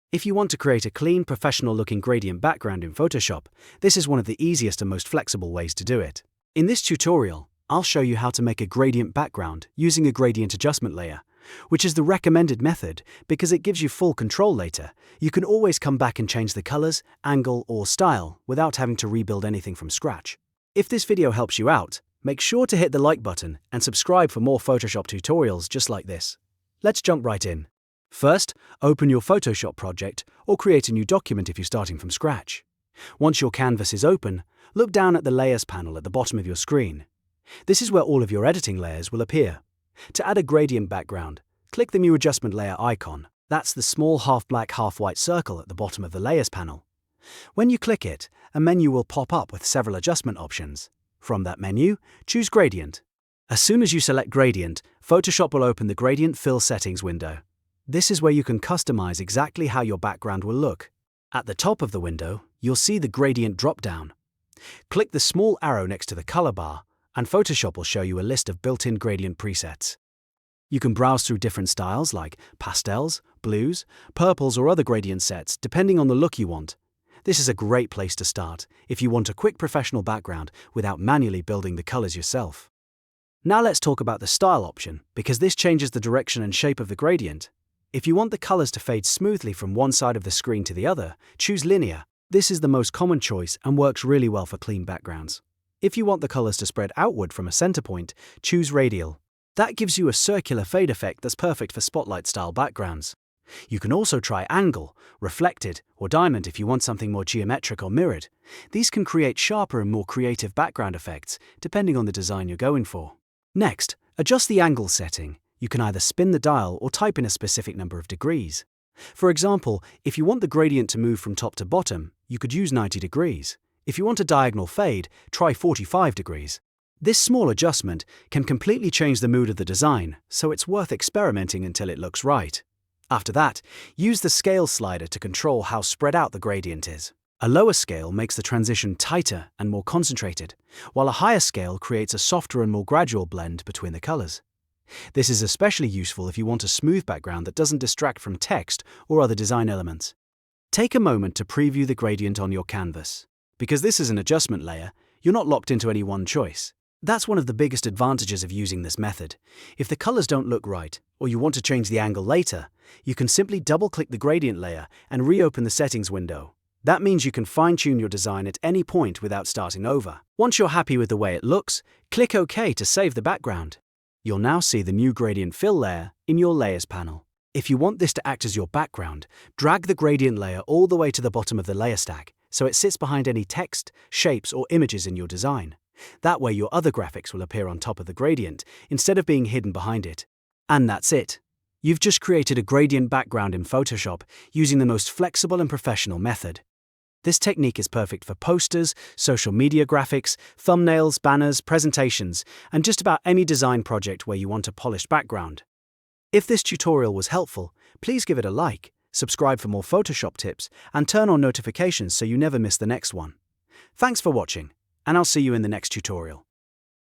If you want to create a clean, professional-looking gradient background in Photoshop, this is one of the easiest and most flexible ways to do it. In this tutorial, I'll show you how to make a gradient background using a gradient adjustment layer, which is the recommended method because it gives you full control later. You can always come back and change the colors, angle, or style without having to rebuild anything from scratch. If this video helps you out, make sure to hit the like button and subscribe for more Photoshop tutorials just like this. Let's jump right in. First, open your Photoshop project or create a new document if you're starting from scratch. Once your canvas is open, look down at the Layers panel at the bottom of your screen. This is where all of your editing layers will appear. To add a gradient background, click the New Adjustment Layer icon. That's the small half-black, half-white circle at the bottom of the Layers panel. When you click it, a menu will pop up with several adjustment options. From that menu, choose Gradient. As soon as you select Gradient, Photoshop will open the Gradient Fill Settings window. This is where you can customize exactly how your background will look. At the top of the window, you'll see the Gradient drop-down. Click the small arrow next to the color bar, and Photoshop will show you a list of built-in gradient presets. You can browse through different styles like pastels, blues, purples, or other gradient sets, depending on the look you want. This is a great place to start if you want a quick professional background without manually building the colors yourself. Now let's talk about the style option, because this changes the direction and shape of the gradient. If you want the colors to fade smoothly from one side of the screen to the other, choose Linear. This is the most common choice and works really well for clean backgrounds. If you want the colors to spread outward from a center point, choose Radial. That gives you a circular fade effect that's perfect for spotlight-style backgrounds. You can also try Angle, Reflected, or Diamond if you want something more geometric or mirrored. These can create sharper and more creative background effects, depending on the design you're going for. Next, adjust the angle setting. You can either spin the dial or type in a specific number of degrees. For example, if you want the gradient to move from top to bottom, you could use 90 degrees. If you want a diagonal fade, try 45 degrees. This small adjustment can completely change the mood of the design, so it's worth experimenting until it looks right. After that, use the scale slider to control how spread out the gradient is. A lower scale makes the transition tighter and more concentrated, while a higher scale creates a softer and more gradual blend between the colors. This is especially useful if you want a smooth background that doesn't distract from text or other design elements. Take a moment to preview the gradient on your canvas. Because this is an adjustment layer, you're not locked into any one choice. That's one of the biggest advantages of using this method. If the colors don't look right, or you want to change the angle later, you can simply double-click the gradient layer and reopen the settings window. That means you can fine-tune your design at any point without starting over. Once you're happy with the way it looks, click OK to save the background. You'll now see the new gradient fill layer in your Layers panel. If you want this to act as your background, drag the gradient layer all the way to the bottom of the layer stack so it sits behind any text, shapes, or images in your design. That way your other graphics will appear on top of the gradient instead of being hidden behind it. And that's it. You've just created a gradient background in Photoshop using the most flexible and professional method. This technique is perfect for posters, social media graphics, thumbnails, banners, presentations, and just about any design project where you want a polished background. If this tutorial was helpful, please give it a like, subscribe for more Photoshop tips, and turn on notifications so you never miss the next one. Thanks for watching, and I'll see you in the next tutorial.